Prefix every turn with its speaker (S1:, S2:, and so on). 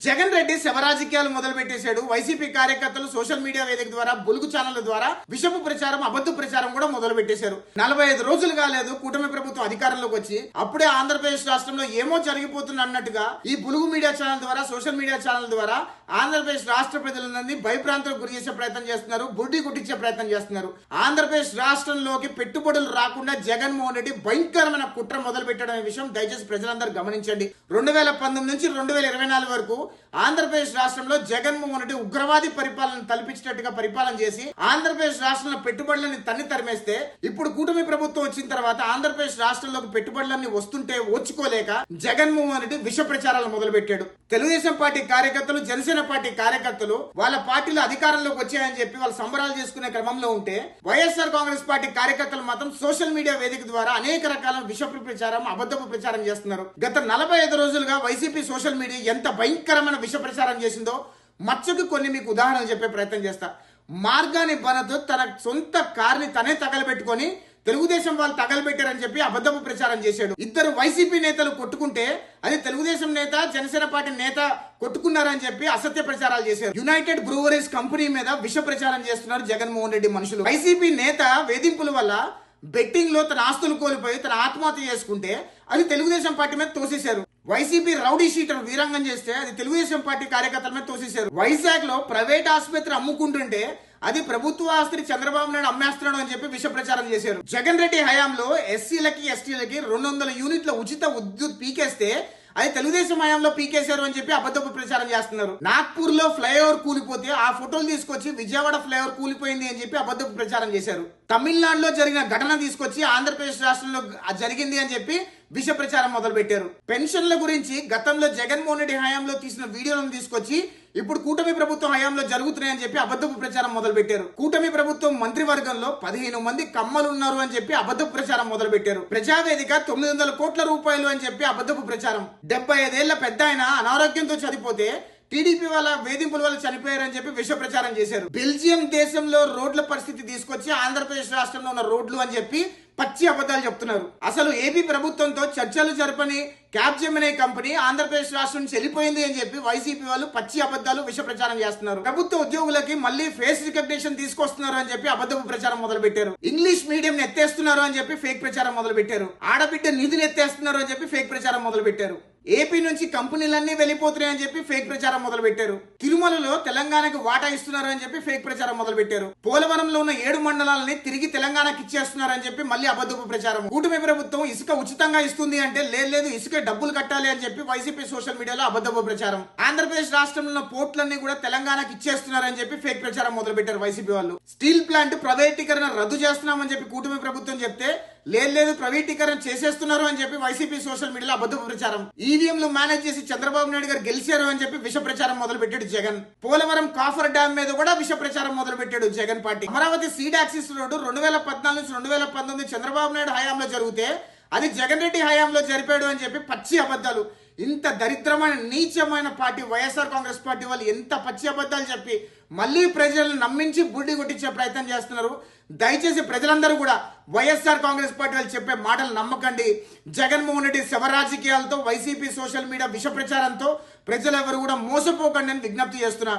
S1: జగన్ రెడ్డి శవరాజకీయాలు మొదలు పెట్టేశాడు. వైసీపీ కార్యకర్తలు సోషల్ మీడియా వేదిక ద్వారా, బులుగు ఛానళ్ల ద్వారా విషపు ప్రచారం, అబద్ధ ప్రచారం కూడా మొదలు పెట్టేశారు. 45 రోజులు కాలేదు కూటమి ప్రభుత్వం అధికారంలోకి వచ్చి, అప్పుడే ఆంధ్రప్రదేశ్ రాష్ట్రంలో ఏమో జరిగిపోతుంది అన్నట్టుగా ఈ బులుగు మీడియా ఛానల్ ద్వారా, సోషల్ మీడియా ఛానల్ ద్వారా ఆంధ్రప్రదేశ్ రాష్ట్ర ప్రజలందరినీ భయభ్రాంతులకు గురి చేసే ప్రయత్నం చేస్తున్నారు, బుడ్డి కుట్టించే ప్రయత్నం చేస్తున్నారు. ఆంధ్రప్రదేశ్ రాష్ట్రంలోకి పెట్టుబడులు రాకుండా జగన్మోహన్ రెడ్డి భయంకరమైన కుట్ర మొదలు పెట్టడం అనే విషయం దయచేసి ప్రజలందరూ గమనించండి. 2019 నుంచి 2024 వరకు ఆంధ్రప్రదేశ్ రాష్ట్రంలో జగన్మోహన్ రెడ్డి ఉగ్రవాది పరిపాలన తలపించినట్టుగా పరిపాలన చేసి ఆంధ్రప్రదేశ్ రాష్ట్రంలో పెట్టుబడులని తరిమేస్తే, ఇప్పుడు కూటమి ప్రభుత్వం వచ్చిన తర్వాత ఆంధ్రప్రదేశ్ రాష్ట్రంలోకి పెట్టుబడులన్నీ వస్తుంటే ఓర్చుకోలేక జగన్మోహన్ రెడ్డి విష ప్రచారాలు మొదలు పెట్టాడు. తెలుగుదేశం పార్టీ కార్యకర్తలు, జనసేన పార్టీ కార్యకర్తలు వాళ్ళ పార్టీలు అధికారంలోకి వచ్చాయని చెప్పి వాళ్ళు సంబరాలు చేసుకునే క్రమంలో ఉంటే, వైఎస్ఆర్ కాంగ్రెస్ పార్టీ కార్యకర్తలు మాత్రం సోషల్ మీడియా వేదిక ద్వారా అనేక రకాల విషపు ప్రచారం, అబద్ధపు ప్రచారం చేస్తున్నారు. గత 45 రోజులుగా వైసీపీ సోషల్ మీడియా ఎంత భయంకరమైన విష ప్రచారం చేసిందో మచ్చకు కొన్ని మీకు ఉదాహరణలు చెప్పే ప్రయత్నం చేస్తా. మార్గాని బనతో తన సొంత కార్ని తనే తగలబెట్టుకొని తెలుగుదేశం వాళ్ళు తగలబెట్టారని చెప్పి అబద్ధపు ప్రచారం చేశాడు. ఇద్దరు వైసీపీ నేతలు కొట్టుకుంటే అది తెలుగుదేశం నేత, జనసేన పార్టీ నేత కొట్టుకున్నారని చెప్పి అసత్య ప్రచారాలు చేశారు. యునైటెడ్ బ్రూవరీస్ కంపెనీ మీద విష ప్రచారం చేస్తున్నారు జగన్మోహన్ రెడ్డి మనుషులు. వైసీపీ నేత వేధింపుల వల్ల బెట్టింగ్ లో తన ఆస్తులు కోల్పోయి తన ఆత్మహత్య చేసుకుంటే అది తెలుగుదేశం పార్టీ మీద తోసేశారు. వైసీపీ రౌడీ షీటర్ వీరంగం చేస్తే అది తెలుగుదేశం పార్టీ కార్యకర్తల మీద తోసేశారు. వైజాగ్ లో ప్రైవేట్ ఆసుపత్రి అమ్ముకుంటుంటే అది ప్రభుత్వ ఆస్తిని చంద్రబాబు నాయుడు అమ్మేస్తున్నాడు అని చెప్పి విష ప్రచారం చేశారు. జగన్ రెడ్డి హయాంలో ఎస్సీలకి, ఎస్టీలకి 200 యూనిట్ల ఉచిత విద్యుత్ పీకేస్తే అది తెలుగుదేశం హయాంలో పీకేశారు అని చెప్పి అబద్ధపు ప్రచారం చేస్తున్నారు. నాగ్పూర్ లో ఫ్లైఓవర్ కూలిపోతే ఆ ఫోటోలు తీసుకొచ్చి విజయవాడ ఫ్లైఓవర్ కూలిపోయింది అని చెప్పి అబద్ధపు ప్రచారం చేశారు. తమిళనాడులో జరిగిన ఘటన తీసుకొచ్చి ఆంధ్రప్రదేశ్ రాష్ట్రంలో జరిగింది అని చెప్పి విష ప్రచారం మొదలు పెట్టారు. పెన్షన్ల గురించి గతంలో జగన్మోహన్ రెడ్డి హయాంలో తీసిన వీడియోలను తీసుకొచ్చి ఇప్పుడు కూటమి ప్రభుత్వం హయాంలో జరుగుతున్నాయని చెప్పి అబద్ధపు ప్రచారం మొదలు పెట్టారు. కూటమి ప్రభుత్వం మంత్రివర్గంలో 15 మంది కమ్మలు ఉన్నారు అని చెప్పి అబద్ధపు ప్రచారం మొదలు పెట్టారు. ప్రజావేదిక 900 కోట్ల రూపాయలు అని చెప్పి అబద్ధపు ప్రచారం. 75 ఏళ్ల పెద్ద ఆయన అనారోగ్యంతో చనిపోతే టీడీపీ వాళ్ళ వేధింపుల వల్ల చనిపోయారని చెప్పి విష ప్రచారం చేశారు. బెల్జియం దేశంలో రోడ్ల పరిస్థితి తీసుకొచ్చి ఆంధ్రప్రదేశ్ రాష్ట్రంలో ఉన్న రోడ్లు అని చెప్పి పచ్చి అబద్ధాలు చెప్తున్నారు. అసలు ఏపీ ప్రభుత్వంతో చర్చలు జరపని క్యాప్జెమినీ కంపెనీ ఆంధ్రప్రదేశ్ రాష్ట్రం నుంచి వెళ్ళిపోయింది అని చెప్పి వైసీపీ వాళ్ళు పచ్చి అబద్ధాలు, విష ప్రచారం చేస్తున్నారు. ప్రభుత్వ ఉద్యోగులకి మళ్ళీ ఫేస్ రికగ్నిషన్ తీసుకొస్తున్నారు అని చెప్పి అబద్ధపు ప్రచారం మొదలు పెట్టారు. ఇంగ్లీష్ మీడియం ఎత్తేస్తున్నారు అని చెప్పి ఫేక్ ప్రచారం మొదలు పెట్టారు. ఆడబిడ్డ నిధులు ఎత్తేస్తున్నారు అని చెప్పి ఫేక్ ప్రచారం మొదలు పెట్టారు. ఏపీ నుంచి కంపెనీలన్నీ వెళ్ళిపోతున్నాయి అని చెప్పి ఫేక్ ప్రచారం మొదలు పెట్టారు. తిరుమలలో తెలంగాణకు వాటా ఇస్తున్నారు అని చెప్పి ఫేక్ ప్రచారం మొదలు పెట్టారు. పోలవరంలో ఉన్న 7 మండలాలని తిరిగి తెలంగాణకి ఇచ్చేస్తున్నారు అని చెప్పి మళ్ళీ అబద్ధపు ప్రచారం. కూటమి ప్రభుత్వం ఇసుక ఉచితంగా ఇస్తుంది అంటే లేదు ఇసుక డబ్బులు కట్టాలి అని చెప్పి వైసీపీ సోషల్ మీడియాలో అబద్ధపు ప్రచారం. ఆంధ్రప్రదేశ్ రాష్ట్రంలో ఉన్న పోర్టులన్నీ కూడా తెలంగాణకి ఇచ్చేస్తున్నారని చెప్పి ఫేక్ ప్రచారం మొదలు పెట్టారు వైసీపీ వాళ్ళు. స్టీల్ ప్లాంట్ ప్రైవేటీకరణ రద్దు చేస్తున్నామని చెప్పి కూటమి ప్రభుత్వం చెప్తే లేదు ప్రైవేటీకరణ చేసేస్తున్నారు అని చెప్పి వైసీపీ సోషల్ మీడియాలో అబద్ధపు ప్రచారం. ఈవీఎంలు మేనేజ్ చేసి చంద్రబాబు నాయుడు గారు గెలిచారు అని చెప్పి విష ప్రచారం మొదలు పెట్టాడు జగన్. పోలవరం కాఫర్ డ్యామ్ మీద కూడా విష ప్రచారం మొదలు పెట్టాడు Jagan party. Amaravati seed axis road 2014 నుంచి 2019 చంద్రబాబు నాయుడు హయాంలో జరిగితే అది జగన్ రెడ్డి హయాంలో జరిపాడు అని చెప్పి పచ్చి అబద్ధాలు. ఇంత దరిద్రమైన నీచమైన పార్టీ వైఎస్ఆర్ కాంగ్రెస్ పార్టీ వాళ్ళు ఎంత పచ్చి అబద్ధాలు చెప్పి మళ్ళీ ప్రజలను నమ్మించి బుడ్డి కొట్టించే ప్రయత్నం చేస్తున్నారు. దయచేసి ప్రజలందరూ కూడా వైఎస్ఆర్ కాంగ్రెస్ పార్టీ వాళ్ళు చెప్పే మాటలు నమ్మకండి. జగన్మోహన్ రెడ్డి శవరాజకీయాలతో, వైసీపీ సోషల్ మీడియా విష ప్రచారంతో ప్రజలెవరు కూడా మోసపోకండి అని విజ్ఞప్తి చేస్తున్నా.